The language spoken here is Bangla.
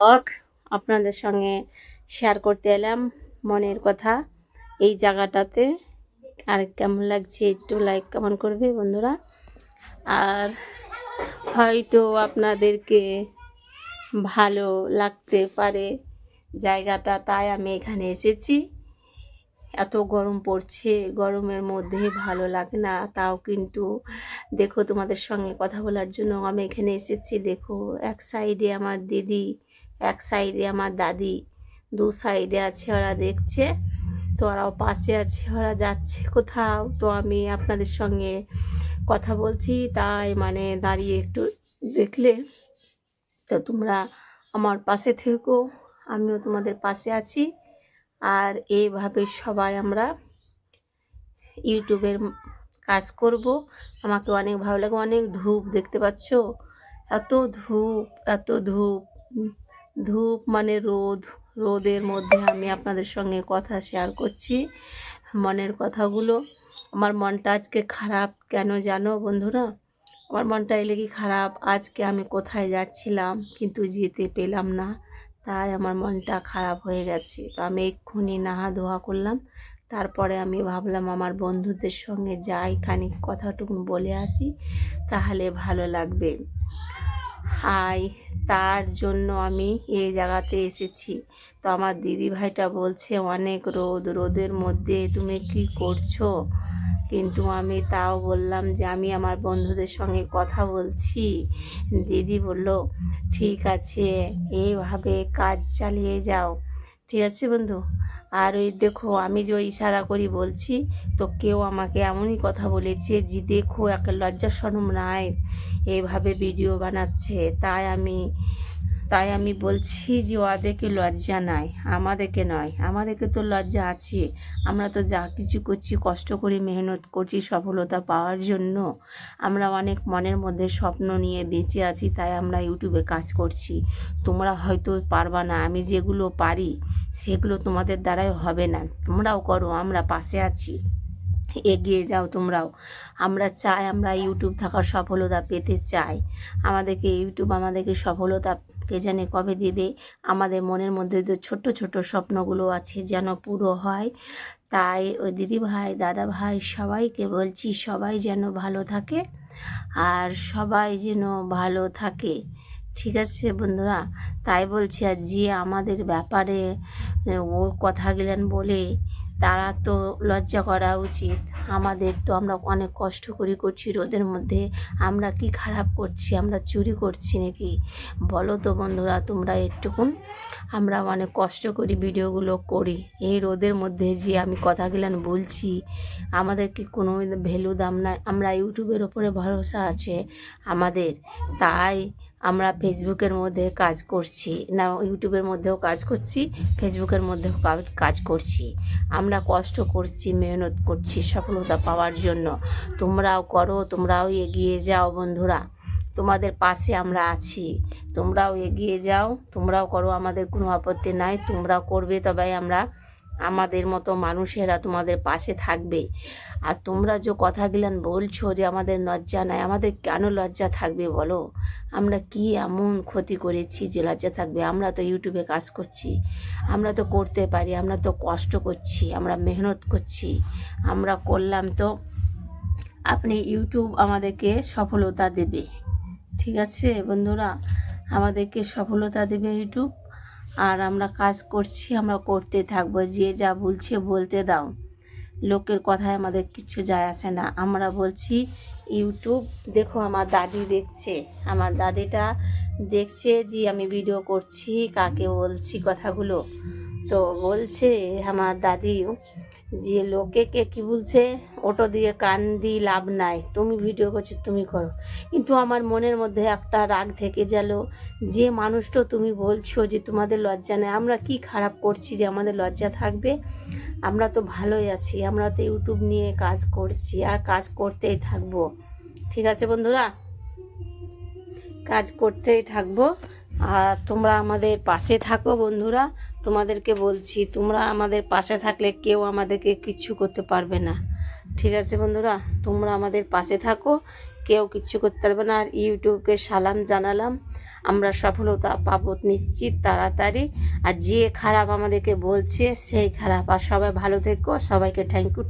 ব্লগ আপনাদের সঙ্গে শেয়ার করতে এলাম মনের কথা এই জায়গাটাতে। আর কেমন লাগছে একটু লাইক কমেন্ট করবে বন্ধুরা। আর হয়তো আপনাদেরকে ভালো লাগতে পারে জায়গাটা, তাই আমি এখানে এসেছি। এত গরম পড়ছে, গরমের মধ্যে ভালো লাগে না, তাও কিন্তু দেখো তোমাদের সঙ্গে কথা বলার জন্য আমি এখানে এসেছি। দেখো এক সাইডে আমার দিদি, এক সাইডে আমার দাদি, দু সাইডে আছে ওরা দেখছে, তো ওরাও পাশে আছে, ওরা যাচ্ছে কোথাও। তো আমি আপনাদের সঙ্গে কথা বলছি, তাই মানে দাঁড়িয়ে একটু দেখলে তো তোমরা আমার পাশে থেকো, আমিও তোমাদের পাশে আছি। আর এইভাবে সবাই আমরা ইউটিউবের কাজ করব। আমাকে অনেক ভালো লাগে। অনেক ধূপ দেখতে পাচ্ছ, এত ধূপ, এত ধূপ, ধূপ মানে রোদ, রোদের মধ্যে আমি আপনাদের সঙ্গে কথা শেয়ার করছি, মনের কথাগুলো। আমার মনটা আজকে খারাপ কেন জানো বন্ধুরা? আমার মনটা এলে কি খারাপ, আজকে আমি কোথায় যাচ্ছিলাম কিন্তু যেতে পেলাম না, তাই আমার মনটা খারাপ হয়ে গেছে। তো আমি এক্ষুনি নাহা ধোয়া করলাম, তারপরে আমি ভাবলাম আমার বন্ধুদের সঙ্গে যাই, খানিক কথাটুকু বলে আসি, তাহলে ভালো লাগবে। হাই, তার জন্য আমি এই জায়গাতে এসেছি। তো আমার দিদি ভাইটা বলছে অনেক রোদ, রোদের মধ্যে তুমি কি করছো? কিন্তু আমি তাও বললাম যে আমি আমার বন্ধুদের সঙ্গে কথা বলছি। দিদি বলল ঠিক আছে, এইভাবে কাজ চালিয়ে যাও। ঠিক আছে বন্ধু। আর ওই দেখো আমি যে ইশারা করি বলছি, তো কেউ আমাকে এমনই কথা বলেছে যে দেখো একটা লজ্জা শরম নাই, এইভাবে ভিডিও বানাচ্ছে। তাই আমি বলছি যে ওদেরকে লজ্জা নাই, আমাদেরকে নয়, আমাদেরকে তো লজ্জা আছে। আমরা তো যা কিছু করছি কষ্ট করে মেহনত করছি সফলতা পাওয়ার জন্য। আমরা অনেক মনের মধ্যে স্বপ্ন নিয়ে বেঁচে আছি, তাই আমরা ইউটিউবে কাজ করছি। তোমরা হয়তো পারবা না, আমি যেগুলো পারি সেগুলো তোমাদের দ্বারাই হবে না। তোমরাও করো, আমরা পাশে আছি, এগিয়ে যাও তোমরাও। আমরা চাই, আমরা ইউটিউব থাকার সফলতা পেতে চাই। আমাদেরকে ইউটিউব আমাদেরকে সফলতা কে জানে কবে দেবে। আমাদের মনের মধ্যে যে ছোট্ট ছোট্ট স্বপ্নগুলো আছে যেন পুরো হয়। তাই ওই দিদি ভাই, দাদা ভাই সবাইকে বলছি সবাই যেন ভালো থাকে, আর সবাই যেন ভালো থাকে। ঠিক আছে বন্ধুরা। তাই বলছি, আর যে আমাদের ব্যাপারে ও কথা গেলেন বলে, তারা তো লজ্জা করা উচিত। আমাদের তো আমরা অনেক কষ্ট করছি রোদের মধ্যে, আমরা কি খারাপ করছি? আমরা চুরি করছি নাকি? বলো তো বন্ধুরা তোমরা একটুকুন। আমরা অনেক কষ্ট করি, ভিডিওগুলো করি, এই রোদের মধ্যে যে আমি কথাগুলো বলছি, আমাদের কি কোনো ভ্যালু দাম নাই? আমরা ইউটিউবের ওপরে ভরসা আছে আমাদের, তাই আমরা ফেসবুকের মধ্যে কাজ করছি না, ইউটিউবের মধ্যেও কাজ করছি, ফেসবুকের মধ্যেও কাজ করছি। আমরা কষ্ট করছি, মেহনত করছি সফলতা পাওয়ার জন্য। তোমরাও করো, তোমরাও এগিয়ে যাও বন্ধুরা, তোমাদের পাশে আমরা আছি। তোমরাও এগিয়ে যাও, তোমরাও করো, আমাদের কোনো আপত্তি নাই। তোমরাও করবে, তবে আমরা আমাদের মতো মানুষেরা তোমাদের পাশে থাকবে। আর তোমরা যে কথাগুলো বলছো যে আমাদের লজ্জা নাই, আমাদের কেন লজ্জা থাকবে বলো? আমরা কি এমন ক্ষতি করেছি যে লজ্জা থাকবে? আমরা তো ইউটিউবে কাজ করছি, আমরা তো করতে পারি, আমরা তো কষ্ট করছি, আমরা মেহনত করছি। আমরা করলাম তো আপনি ইউটিউব আমাদেরকে সফলতা দেবে। ঠিক আছে বন্ধুরা, আমাদেরকে সফলতা দেবে ইউটিউব। আর আমরা কাজ করছি, আমরা করতে থাকবো। যে যা বলছে বলতে দাও, লোকের কথায় আমাদের কিচ্ছু যায় আসে না। আমরা বলছি ইউটিউব। দেখো আমার দাদি দেখছে, আমার দাদিটা দেখছে যে আমি ভিডিও করছি, কাকে বলছি কথাগুলো। তো বলছে আমার দাদিও যে লোকে কে কী বলছে ওটো দিয়ে কান দিয়ে লাভ নাই, তুমি ভিডিও করছো তুমি করো। কিন্তু আমার মনের মধ্যে একটা রাগ থেকে গেল, যে মানুষটা তুমি বলছো যে তোমাদের লজ্জা নেই, আমরা কি খারাপ করছি যে আমাদের লজ্জা থাকবে? আমরা তো ভালোই আছি, আমরা তো ইউটিউব নিয়ে কাজ করছি আর কাজ করতেই থাকবো। ঠিক আছে বন্ধুরা, কাজ করতেই থাকবো। আর তোমরা আমাদের পাশে থাকো বন্ধুরা, তোমাদেরকে বলছি তোমরা আমাদের পাশে থাকলে কেউ আমাদেরকে কিছু করতে পারবে না। ঠিক আছে বন্ধুরা, তোমরা আমাদের পাশে থাকো, কেউ কিচ্ছু করতে পারবে না। আর ইউটিউবকে সালাম জানালাম, আমরা সফলতা পাবো নিশ্চিত তাড়াতাড়ি। আর যে খারাপ আমাদেরকে বলছে সেই খারাপ। আর সবাই ভালো থেকো, সবাইকে থ্যাংক ইউ।